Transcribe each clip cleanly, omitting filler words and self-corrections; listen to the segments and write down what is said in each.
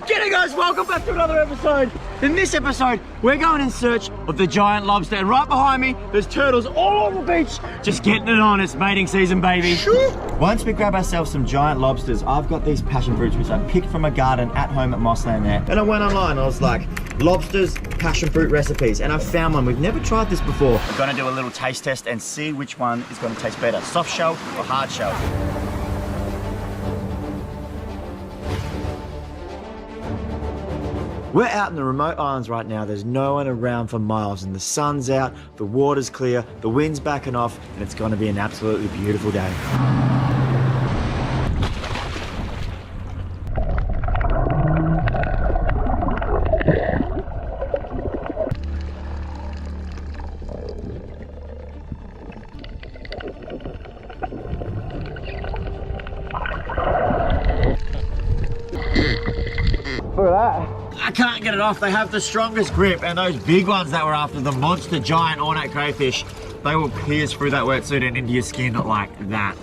G'day guys, welcome back to another episode. In this episode, we're going in search of the giant lobster, and right behind me, there's turtles all on the beach, just getting it on. It's mating season, baby. Once we grab ourselves some giant lobsters, I've got these passion fruits which I picked from a garden at home at Mossland there. And I went online, I was like, lobsters, passion fruit recipes, and I found one. We've never tried this before. We're gonna do a little taste test and see which one is gonna taste better, soft shell or hard shell. We're out in the remote islands right now. There's no one around for miles, and the sun's out, the water's clear, the wind's backing off, and it's going to be an absolutely beautiful day. Look at that. I can't get it off. They have the strongest grip, and those big ones that were after, the monster giant ornate crayfish, they will pierce through that wetsuit and into your skin like that.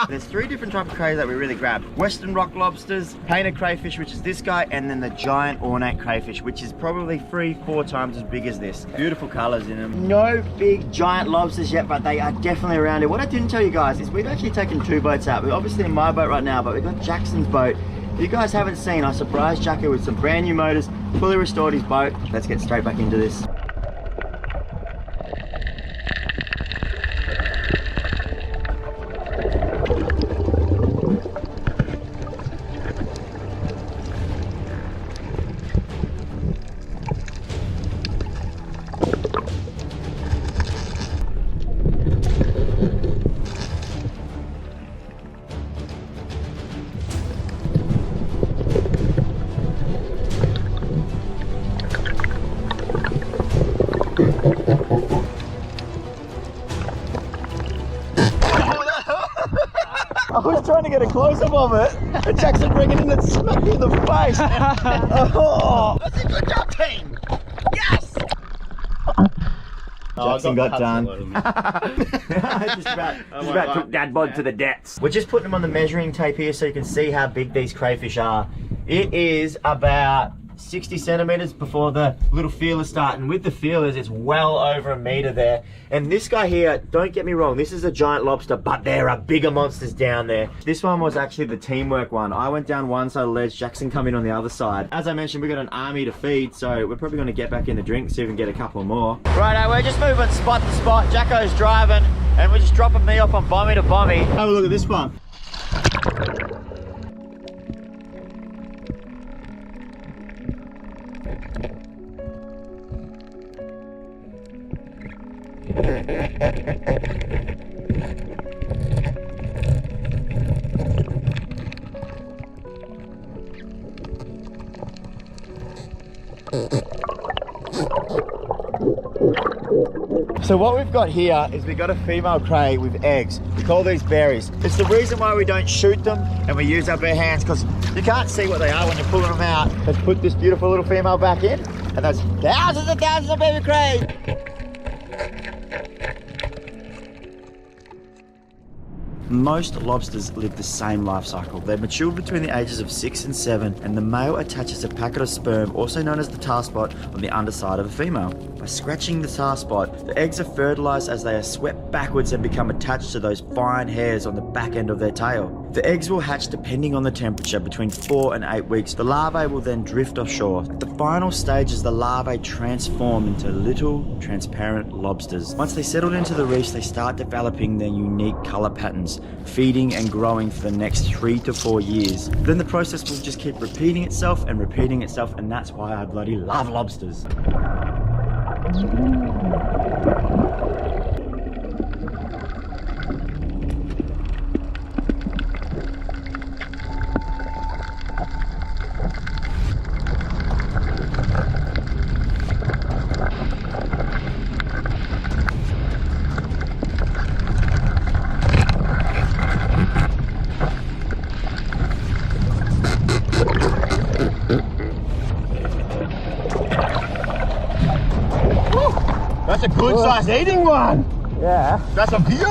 There's three different types of crays that we really grabbed. Western rock lobsters, painted crayfish, which is this guy, and then the giant ornate crayfish, which is probably 3-4 times as big as this. Beautiful colors in them. No big giant lobsters yet, but they are definitely around here. What I didn't tell you guys is we've actually taken 2 boats out. We're obviously in my boat right now, but we've got Jackson's boat. If you guys haven't seen, I surprised Jacko with some brand new motors, fully restored his boat. Let's get straight back into this. I was trying to get a close-up of it, and Jackson bringing it in and smacked me in the face. Oh, that's a good job, team. Yes. Jackson got done. just about took Dad bod to the depths. We're just putting them on the measuring tape here so you can see how big these crayfish are. It is about 60 centimeters before the little feelers start, and with the feelers it's well over a meter there. And this guy here, don't get me wrong, this is a giant lobster, but there are bigger monsters down there. This one was actually the teamwork one. I went down one side of the ledge, Jackson come in on the other side. As I mentioned, we got an army to feed, so we're probably going to get back in the drink, see if we can get a couple more. Right, we're just moving spot to spot. Jacko's driving and we're just dropping me off on bommy to bommy. Have a look at this one. So what we've got here is we've got a female cray with eggs. We call these berries. It's the reason why we don't shoot them and we use our bare hands, because you can't see what they are when you're pulling them out. Let's put this beautiful little female back in, and there's thousands and thousands of baby crays. Most lobsters live the same life cycle. They're matured between the ages of 6 and 7, and the male attaches a packet of sperm, also known as the tar spot, on the underside of the female. By scratching the tar spot, the eggs are fertilized as they are swept backwards and become attached to those fine hairs on the back end of their tail. The eggs will hatch depending on the temperature between 4 and 8 weeks. The larvae will then drift offshore. The final stage is the larvae transform into little transparent lobsters. Once they settle into the reefs, they start developing their unique color patterns, feeding and growing for the next 3 to 4 years. Then the process will just keep repeating itself, and that's why I bloody love lobsters. That's a good size eating one. Yeah. That's a beauty.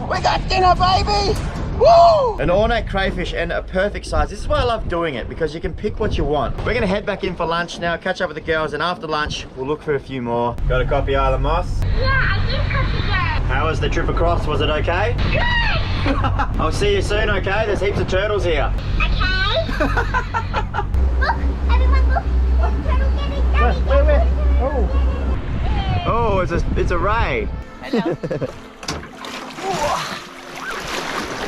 We got dinner, baby. Woo! An ornate crayfish and a perfect size. This is why I love doing it, because you can pick what you want. We're gonna head back in for lunch now, catch up with the girls, and after lunch, we'll look for a few more. Got a copy, Isla Moss? Yeah, I did copy that. How was the trip across? Was it okay? Good. I'll see you soon, okay? There's heaps of turtles here. Okay. Look, everyone look. Turtle getting daddy. Where? Oh, it's a ray. Hello.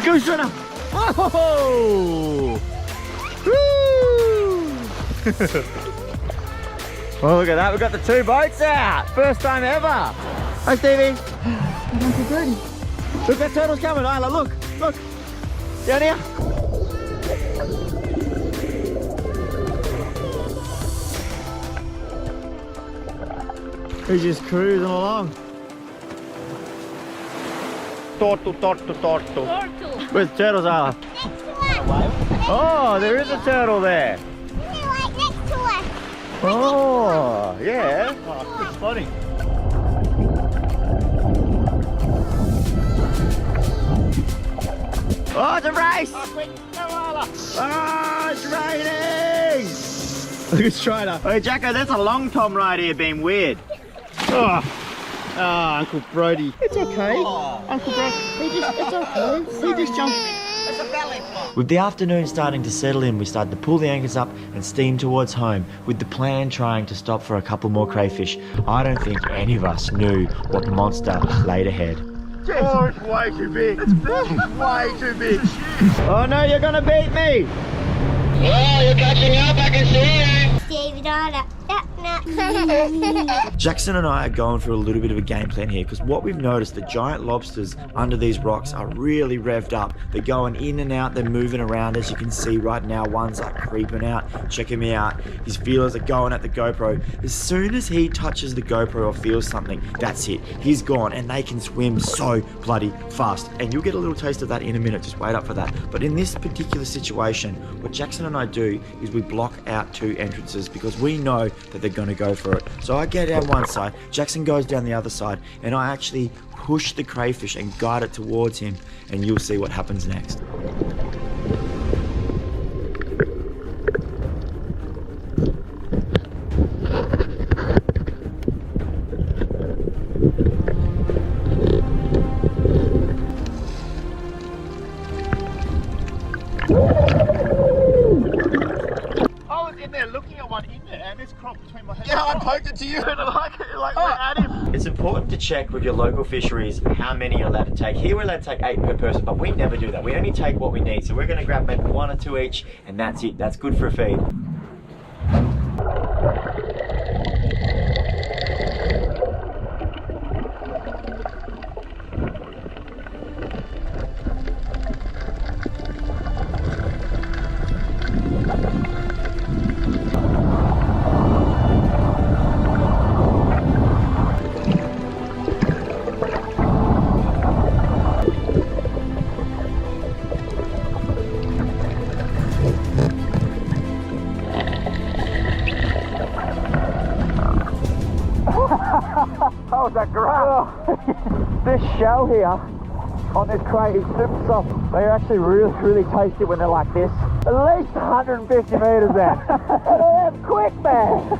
Goose runner. Oh! Woo! Oh, look at that. We've got the 2 boats out. First time ever. Hi, Stevie. Look, that turtle's coming, Isla. Look. Down here. He's just cruising along. Tortu. Where's the turtles, Isla? Next to us. Oh, there is a turtle there. They're like next to us. Oh, yeah. Oh, good spotting. Oh, it's a race! Oh, quick, go Isla. Oh, it's raining! Look at Strider. Hey, Jacko, that's a long tom right here being weird. Oh, Uncle Brody. It's okay. Oh. Uncle Brody, it's okay. He just jumped. It's a belly flop. With the afternoon starting to settle in, we started to pull the anchors up and steam towards home, with the plan trying to stop for a couple more crayfish. I don't think any of us knew what monster laid ahead. Oh, it's way too big. It's big. Way too big. Oh no, you're gonna beat me. Well, you're catching up, I can see you. David Anna. Jackson and I are going through a little bit of a game plan here, because what we've noticed, the giant lobsters under these rocks are really revved up. They're going in and out, they're moving around, as you can see right now. One's like creeping out, checking me out. His feelers are going at the GoPro. As soon as he touches the GoPro or feels something, that's it. He's gone, and they can swim so bloody fast. And you'll get a little taste of that in a minute, just wait up for that. But in this particular situation, what Jackson and I do is we block out 2 entrances, because we know that they're going to go for it. So I get down one side, Jackson goes down the other side, and I actually push the crayfish and guide it towards him, and you'll see what happens next. I was in there looking at one in there and it's cropped between my hands. Yeah, I poked it to you. like we're at him. It's important to check with your local fisheries how many you're allowed to take. Here we're allowed to take 8 per person, but we never do that. We only take what we need. So we're going to grab maybe 1 or 2 each, and that's it. That's good for a feed. Oh, that great. This shell here on this crate is super soft. They actually really tasty when they're like this. At least 150 meters out. That's quick, man.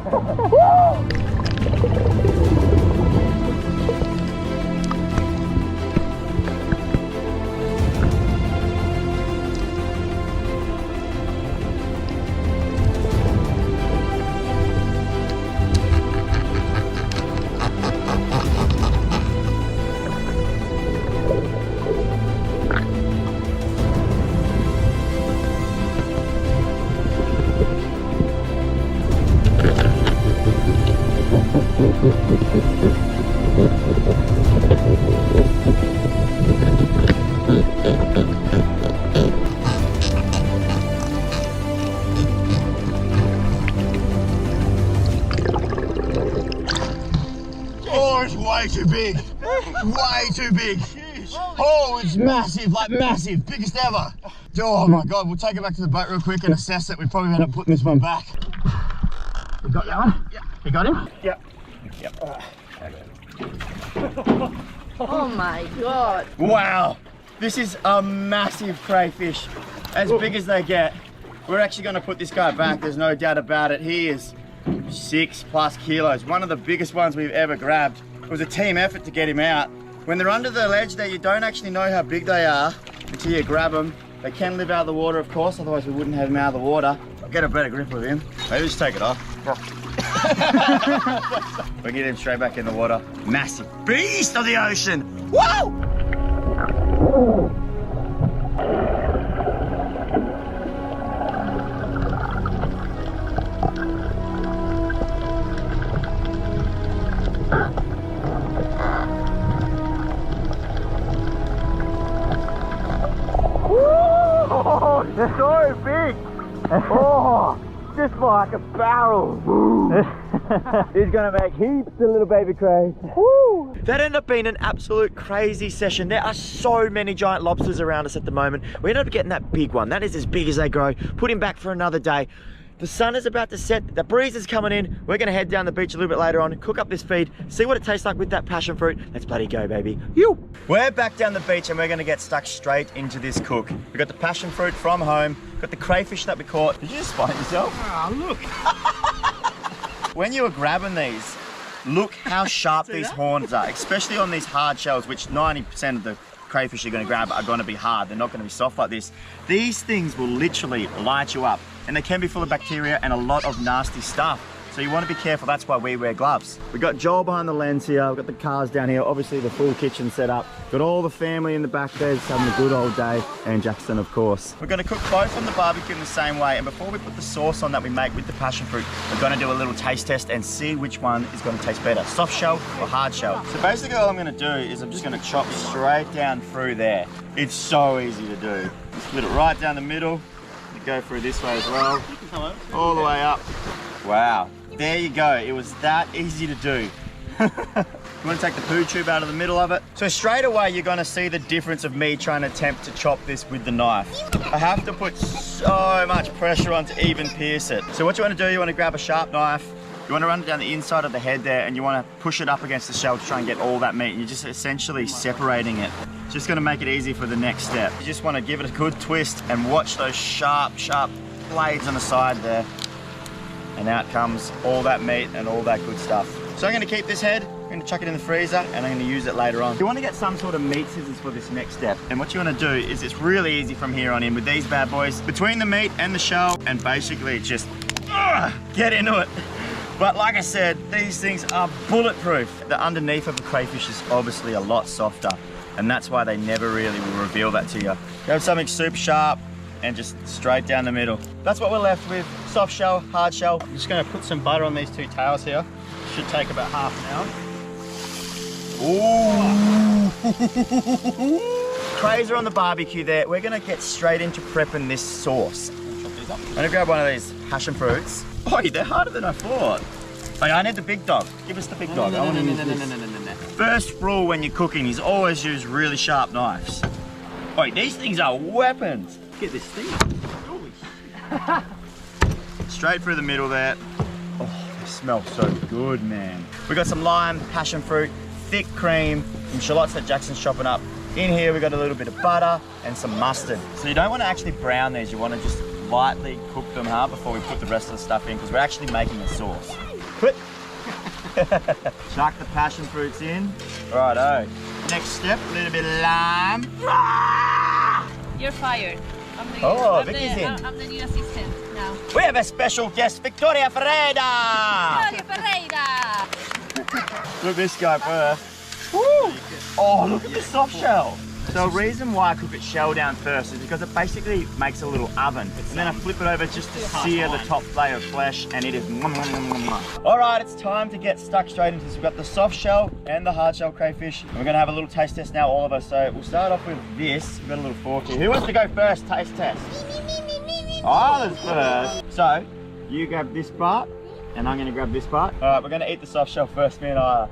Oh, it's way too big. Way too big. Oh, it's massive, like massive. Biggest ever. Oh my God, we'll take it back to the boat real quick and assess it. We probably end up putting this one back. You got that one? Yeah. You got him? Yep. Oh my God. Wow. This is a massive crayfish, as big as they get. We're actually going to put this guy back, there's no doubt about it. He is 6+ kilos, one of the biggest ones we've ever grabbed. It was a team effort to get him out. When they're under the ledge there, you don't actually know how big they are until you grab them. They can live out of the water, of course, otherwise we wouldn't have him out of the water. I'll get a better grip of him. Maybe just take it off. We'll get him straight back in the water. Massive beast of the ocean. Whoa! Oh, they're so big. Oh, just like a barrel. He's gonna make heaps of little baby crays. Woo. That ended up being an absolute crazy session. There are so many giant lobsters around us at the moment. We ended up getting that big one. That is as big as they grow. Put him back for another day. The sun is about to set, the breeze is coming in. We're gonna head down the beach a little bit later on, cook up this feed, see what it tastes like with that passion fruit. Let's bloody go, baby. You. We're back down the beach and we're gonna get stuck straight into this cook. We got the passion fruit from home, got the crayfish that we caught. Did you just find yourself? Oh, look. When you were grabbing these, look how sharp these horns are, especially on these hard shells, which 90% of the crayfish you're going to grab are going to be hard. They're not going to be soft like this. These things will literally light you up, and they can be full of bacteria and a lot of nasty stuff. So you want to be careful. That's why we wear gloves. We've got Joel behind the lens here. We've got the cars down here. Obviously the full kitchen set up. Got all the family in the back there just having a good old day. And Jackson, of course. We're going to cook both on the barbecue in the same way. And before we put the sauce on that we make with the passion fruit, we're going to do a little taste test and see which one is going to taste better, soft shell or hard shell. So basically all I'm going to do is I'm just going to chop straight down through there. It's so easy to do. Split it right down the middle. Go through this way as well. All the way up. Wow. There you go. It was that easy to do. You want to take the poo tube out of the middle of it. So straight away, you're going to see the difference of me trying to attempt to chop this with the knife. I have to put so much pressure on to even pierce it. So what you want to do, you want to grab a sharp knife. You want to run it down the inside of the head there, and you want to push it up against the shell to try and get all that meat. You're just essentially separating it. It's just going to make it easy for the next step. You just want to give it a good twist and watch those sharp, sharp blades on the side there. And out comes all that meat and all that good stuff. So I'm going to keep this head, I'm going to chuck it in the freezer, and I'm going to use it later on. You want to get some sort of meat scissors for this next step. And what you want to do is it's really easy from here on in with these bad boys. Between the meat and the shell, and basically just get into it. But like I said, these things are bulletproof. The underneath of the crayfish is obviously a lot softer, and that's why they never really will reveal that to you. Grab something super sharp and just straight down the middle. That's what we're left with. Soft shell, hard shell. I'm just gonna put some butter on these two tails here. Should take about half an hour. Ooh. Crays are on the barbecue there. We're gonna get straight into prepping this sauce. I'm gonna grab one of these passion fruits. Oh, they're harder than I thought. Like, I need the big dog. Give us the big dog. I want to use this. First rule when you're cooking is always use really sharp knives. Oh, these things are weapons. Get this thing. Straight through the middle there. Oh, they smell so good, man. We got some lime, passion fruit, thick cream, some shallots that Jackson's chopping up. In here we got a little bit of butter and some mustard. So you don't want to actually brown these, you want to just lightly cook them hard before we put the rest of the stuff in, because we're actually making a sauce. Quit. Chuck the passion fruits in. Righto. Next step, a little bit of lime. You're fired. Oh, Vicky's in. I'm the new assistant now. We have a special guest, Victoria Ferreira. Victoria Ferreira. Look at this guy first. Woo. Oh, look at the soft shell. So the reason why I cook it shell down first is because it basically makes a little oven. And then I flip it over just to sear the top layer of flesh, and it is All right, it's time to get stuck straight into this. We've got the soft shell and the hard shell crayfish. And we're gonna have a little taste test now, all of us. So we'll start off with this. We've got a little fork here. Who wants to go first, taste test? Oliver's first. So you grab this part, and I'm gonna grab this part. All right, we're gonna eat the soft shell first, me and Isla.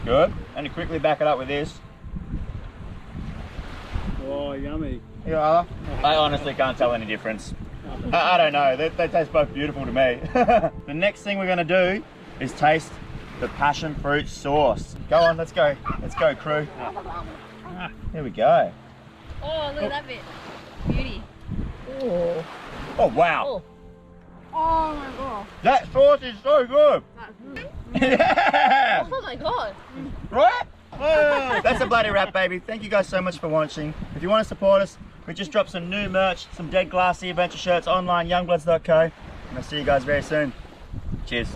Good. And quickly back it up with this. Oh, yummy. Yeah, I honestly can't tell any difference. I don't know. They taste both beautiful to me. The next thing we're going to do is taste the passion fruit sauce. Go on, let's go. Let's go, crew. Here we go. Oh, look at that bit. Beauty. Oh, wow. Oh my god. That sauce is so good. Yeah. Oh my god. Right? Oh, that's a bloody wrap, baby. Thank you guys so much for watching. If you want to support us, we just dropped some new merch, some Dead Glassy Adventure shirts online, youngbloods.co. And I'll see you guys very soon. Cheers.